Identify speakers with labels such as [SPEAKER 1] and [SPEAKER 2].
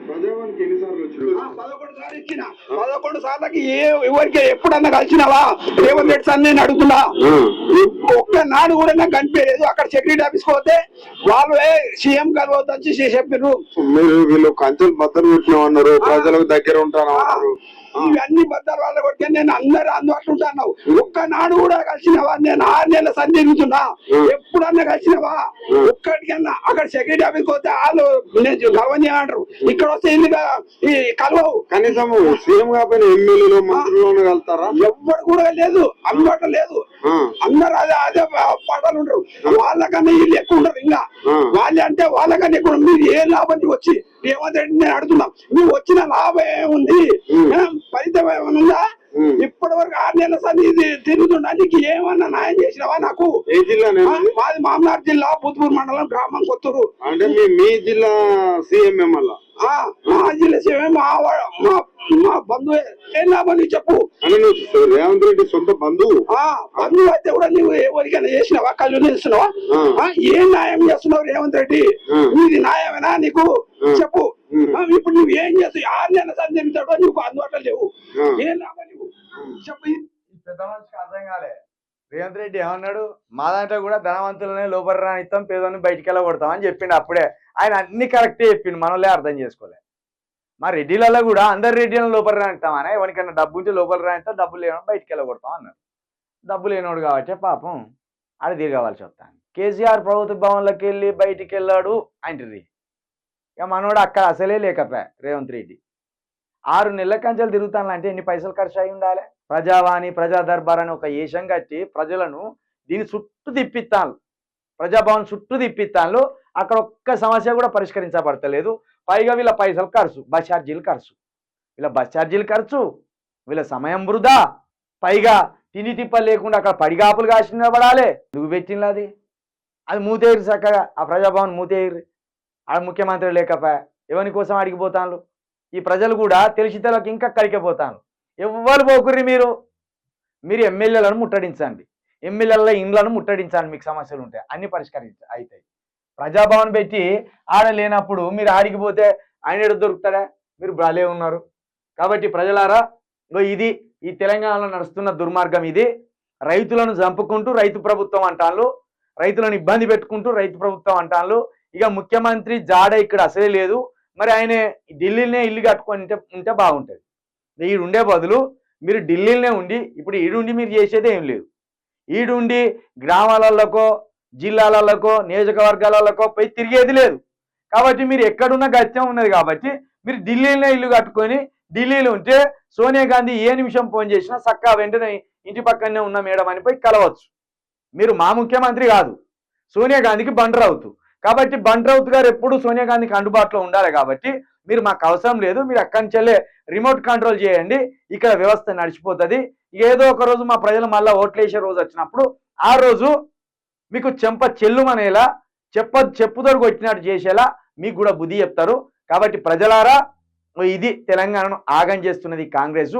[SPEAKER 1] ప్రజావానికి ఎన్నిసార్లు వచ్చారు?
[SPEAKER 2] 11 సార్లు ఇచ్చిన 11 సార్లకి ఎవరికి ఎప్పుడన్నా కలిసినావా రేవంత్ రెడ్డి సార్ నేను అడుగుతున్నా. ఒక్కనాడు కూడా నాకు కనిపించలేదు. అక్కడ సెక్రటరీ ఆఫీస్ పోతే వాళ్ళు సీఎం కలవద్దు వచ్చి చెప్పారు.
[SPEAKER 1] మీరు వీళ్ళు కంచెలు బద్దలు పెట్టినా అన్నారు, ప్రజలకు దగ్గర ఉంటాను అన్నారు.
[SPEAKER 2] ఇవన్నీ బద్దలు వాళ్ళ కొట్టే నేను అందరు అందుబాటులో ఉంటాను. ఒక్కనాడు కూడా కలిసినవా? నేను 6 నెలల సంధి తిరుగుతున్నా. ఎప్పుడన్నా కలిసినవా? ఒక్కడికన్నా అక్కడ సెక్రటరీ ఆఫీస్ పోతే వాళ్ళు నేను కలవని అంటారు. ఇక్కడ వస్తే ఇల్లుగా ఈ కలవవు.
[SPEAKER 1] కనీసం సీఎం కాకపోయినా ఎమ్మెల్యేలు మంత్రులు కలుతారా?
[SPEAKER 2] ఎవ్వరు కూడా లేదు, అందుబాటులో లేదు. అందరు అదే పాటలు ఉంటారు. వాళ్ళకన్నా వీళ్ళు ఎక్కువ ఉంటారు. ఇంకా వాళ్ళే అంటే వాళ్ళకన్నా ఎక్కువ. మీరు ఏ లాభం వచ్చి రేవంత్ రెడ్డి నేను అడుగుతున్నా, నువ్వు వచ్చిన లాభం ఏముంది? ఫలితం ఏమైనా ఉందా? ఇప్పటి వరకు 6 నెలల సంది తిరుగుతున్నా. నీకు ఏమన్నా న్యాయం చేసినావా? నాకు
[SPEAKER 1] ఏ జిల్లా?
[SPEAKER 2] మాది మామనార్ జిల్లా పుత్తూరు మండలం గ్రామం కొత్తూరు.
[SPEAKER 1] అంటే మీ జిల్లా సీఎం మళ్ళా?
[SPEAKER 2] మా జిల్లా సీఎం మా బంధువే. ఏం లాభం నీకు చెప్పు?
[SPEAKER 1] అంటే నువ్వు రేవంత్ రెడ్డి సొంత బంధువు?
[SPEAKER 2] బంధువు అయితే కూడా నువ్వు ఎవరికైనా చేసినావా? కళ్ళు నిలుస్తున్నావా? ఏం న్యాయం చేస్తున్నావు రేవంత్ రెడ్డి? నీది న్యాయమేనా నీకు? చెప్పు. ఇప్పుడు నువ్వు ఏం చేస్తావు? 6 నెలల సంది తిరుగుతాడో నువ్వు అందుబాటులో లేవు. ఏం లాభం నువ్వు చెప్పు.
[SPEAKER 3] పెద్ద మనిషికి అర్థం కాలే. రేవంత్ రెడ్డి ఏమన్నాడు? మా దాంట్లో కూడా ధనవంతులనే లోపల రానిస్తాం, పేదోని బయటికి వెళ్ళగొడతాం అని చెప్పిండు. అప్పుడే ఆయన అన్ని కరెక్టే చెప్పిండు, మనోళ్ళే అర్థం చేసుకోలే. మా రెడ్డిలలో కూడా అందరు రెడ్డిలను లోపల రానిస్తామని, ఎవరికైనా డబ్బు ఉంటే లోపల రానిస్తాం, డబ్బులు లేనోడు బయటికి వెళ్ళగొడతాం అన్నారు. డబ్బు లేనోడు కాబట్టి పాపం ఆడ తిరగవలసి వస్తాను. కేసీఆర్ ప్రభుత్వ భవన్లోకి వెళ్ళి బయటికి వెళ్ళాడు అంటారు. ఇక మనోడు అక్కడ అసలే లేకపోయా రేవంత్ రెడ్డి. 6 నెలల కంచెలు తిరుగుతానంటే ఎన్ని పైసలు ఖర్చు అయి ఉండాలి? ప్రజావాణి, ప్రజా దర్బార్ అని ఒక ఏషం కట్టి ప్రజలను దీని చుట్టూ తిప్పిస్తాను, ప్రజాభవన్ చుట్టూ తిప్పిస్తాను. అక్కడ ఒక్క సమస్య కూడా పరిష్కరించబడతలేదు. పైగా వీళ్ళ పైసలు ఖర్చు, బస్ ఛార్జీలు ఖర్చు, వీళ్ళ సమయం వృధా. పైగా తిని తిప్పలు లేకుండా అక్కడ పడిగాపులు కాసి నిలబడాలి. నువ్వు పెట్టినది అది మూతేరు చక్కగా. ఆ ప్రజాభవన్ మూతేరు. ఆడ ముఖ్యమంత్రి లేకపోయా ఎవరి కోసం అడిగిపోతాను. ఈ ప్రజలు కూడా తెలిసి తెలకి ఇంకా కరిగిపోతాను. ఎవ్వరు పోకుర్రి మీరు ఎమ్మెల్యేలను ముట్టడించండి, ఎమ్మెల్యేల ఇండ్లను ముట్టడించండి. మీకు సమస్యలు ఉంటాయి, అన్ని అవుతాయి. ప్రజాభవన్ పెట్టి ఆడ లేనప్పుడు మీరు ఆడికిపోతే ఆయన ఎడు దొరుకుతాడా? మీరు బ్రాలే ఉన్నారు. కాబట్టి ప్రజలారా, ఇది ఈ తెలంగాణలో నడుస్తున్న దుర్మార్గం. ఇది రైతులను చంపుకుంటూ రైతు ప్రభుత్వం అంటాను, రైతులను ఇబ్బంది పెట్టుకుంటూ రైతు ప్రభుత్వం అంటాను. ఇక ముఖ్యమంత్రి జాడ ఇక్కడ అసలే లేదు. మరి ఆయన ఢిల్లీనే ఇల్లు కట్టుకొని ఉంటే బాగుంటుంది. ఈడుండే బదులు మీరు ఢిల్లీలోనే ఉండి, ఇప్పుడు ఈడుండి మీరు చేసేదే ఏం లేదు. ఈడుండి గ్రామాలలోకో జిల్లాలలోకో నియోజకవర్గాలలోకో పోయి తిరిగేది లేదు. కాబట్టి మీరు ఎక్కడున్న గత్యం ఉన్నది. కాబట్టి మీరు ఢిల్లీలోనే ఇల్లు కట్టుకొని ఢిల్లీలో ఉంటే సోనియా గాంధీ ఏ నిమిషం ఫోన్ చేసినా చక్కా వెంటనే ఇంటి పక్కనే ఉన్న మేడం అని పోయి కలవచ్చు. మీరు మా ముఖ్యమంత్రి కాదు, సోనియా గాంధీకి బండ్రౌత్. కాబట్టి బండ్రౌత్ గారు ఎప్పుడు సోనియా గాంధీకి అందుబాటులో ఉండాలి. కాబట్టి మీరు మాకు అవసరం లేదు, మీరు అక్కడి నుంచెల్లే రిమోట్ కంట్రోల్ చేయండి, ఇక్కడ వ్యవస్థ నడిచిపోతుంది. ఏదో ఒక రోజు మా ప్రజలు మళ్ళీ ఓట్లేసే రోజు వచ్చినప్పుడు ఆ రోజు మీకు చెంప చెల్లుమనేలా చెప్పుదొరు కొట్టినట్టు చేసేలా మీకు కూడా బుద్ధి చెప్తారు. కాబట్టి ప్రజలారా, ఇది తెలంగాణను ఆగం చేస్తున్నది కాంగ్రెస్.